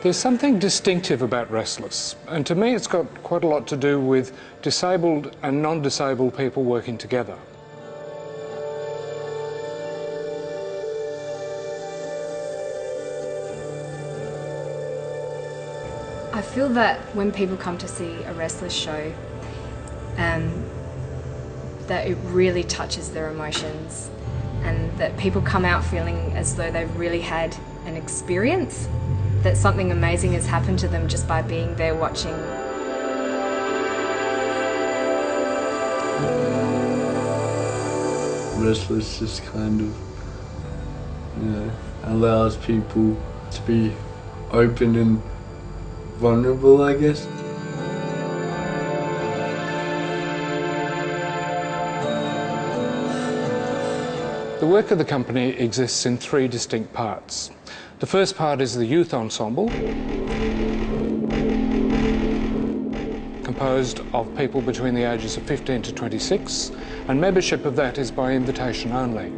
There's something distinctive about Restless, and to me it's got quite a lot to do with disabled and non-disabled people working together. I feel that when people come to see a Restless show, that it really touches their emotions, and that people come out feeling as though they've really had an experience, that something amazing has happened to them just by being there watching. Restless just kind of, allows people to be open and vulnerable, I guess. The work of the company exists in three distinct parts. The first part is the youth ensemble, composed of people between the ages of 15 to 26, and membership of that is by invitation only.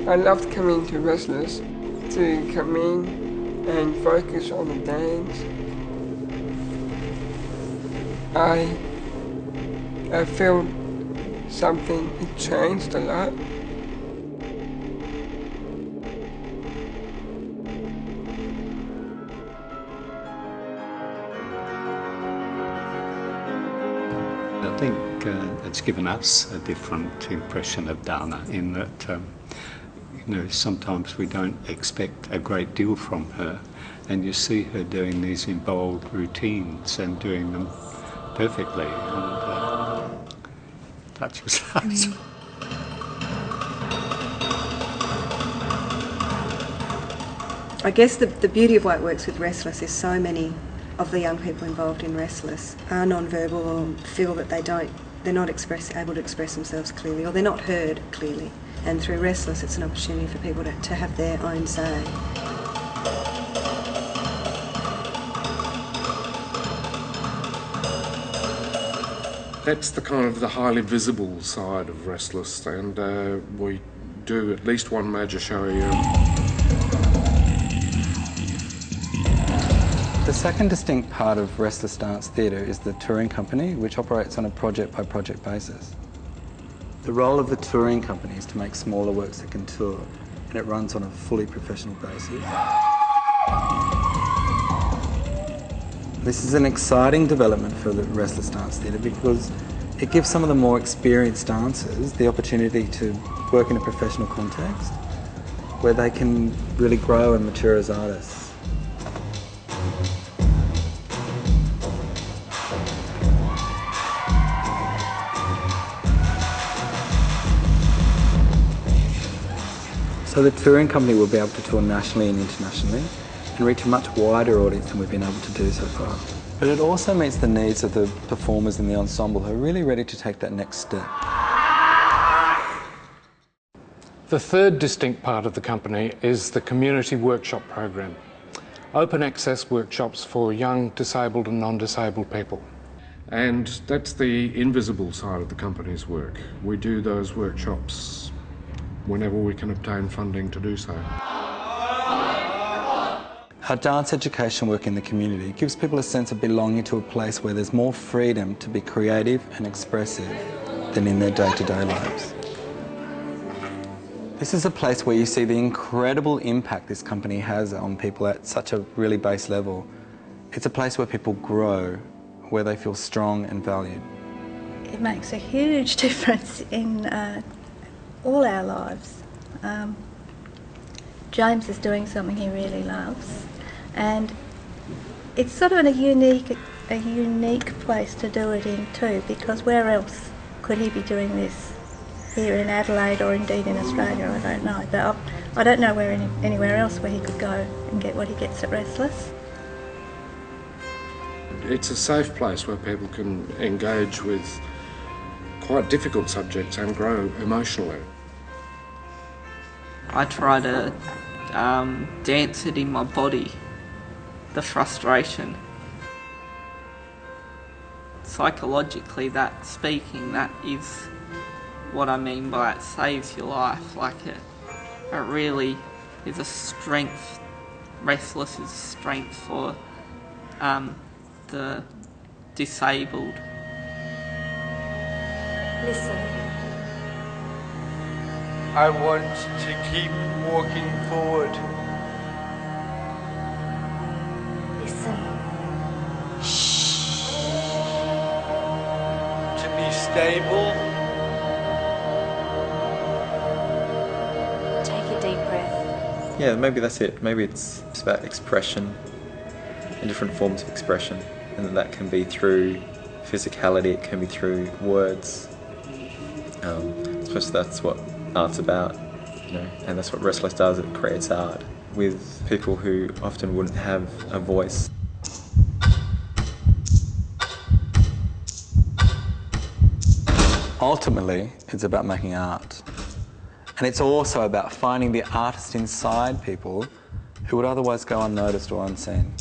I loved coming to Restless to come in and focus on the dance. I felt something had changed a lot. I think it's given us a different impression of Dana in that, sometimes we don't expect a great deal from her, and you see her doing these involved routines and doing them perfectly, and touches us. I guess the beauty of why it works with Restless is so many of the young people involved in Restless are non-verbal or feel that they're not able to express themselves clearly, or they're not heard clearly. And through Restless, it's an opportunity for people to have their own say. That's the kind of the highly visible side of Restless, and we do at least one major show a year. The second distinct part of Restless Dance Theatre is the touring company, which operates on a project-by-project basis. The role of the touring company is to make smaller works that can tour, and it runs on a fully professional basis. This is an exciting development for the Restless Dance Theatre because it gives some of the more experienced dancers the opportunity to work in a professional context where they can really grow and mature as artists. So the touring company will be able to tour nationally and internationally and reach a much wider audience than we've been able to do so far. But it also meets the needs of the performers in the ensemble who are really ready to take that next step. The third distinct part of the company is the community workshop program. Open access workshops for young disabled and non-disabled people. And that's the invisible side of the company's work. We do those workshops whenever we can obtain funding to do so. Our dance education work in the community gives people a sense of belonging to a place where there's more freedom to be creative and expressive than in their day-to-day lives. This is a place where you see the incredible impact this company has on people at such a really base level. It's a place where people grow, where they feel strong and valued. It makes a huge difference in all our lives. James is doing something he really loves, and it's sort of a unique place to do it in too, because where else could he be doing this? Here in Adelaide or indeed in Australia, I don't know. But I don't know anywhere else where he could go and get what he gets at Restless. It's a safe place where people can engage with quite difficult subjects and grow emotionally. I try to dance it in my body, the frustration. Psychologically, that is what I mean by it saves your life. Like it really is a strength. Restless is a strength for the disabled. Listen. I want to keep walking forward. Listen. To be stable. Take a deep breath. Yeah, maybe that's it. Maybe it's about expression and different forms of expression, and that can be through physicality, it can be through words. I suppose that's what art's about, you know, and that's what Restless does. It creates art with people who often wouldn't have a voice. Ultimately, it's about making art. And it's also about finding the artist inside people who would otherwise go unnoticed or unseen.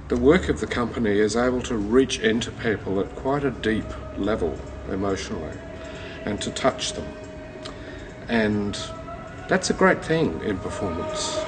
The work of the company is able to reach into people at quite a deep level emotionally and to touch them. And that's a great thing in performance.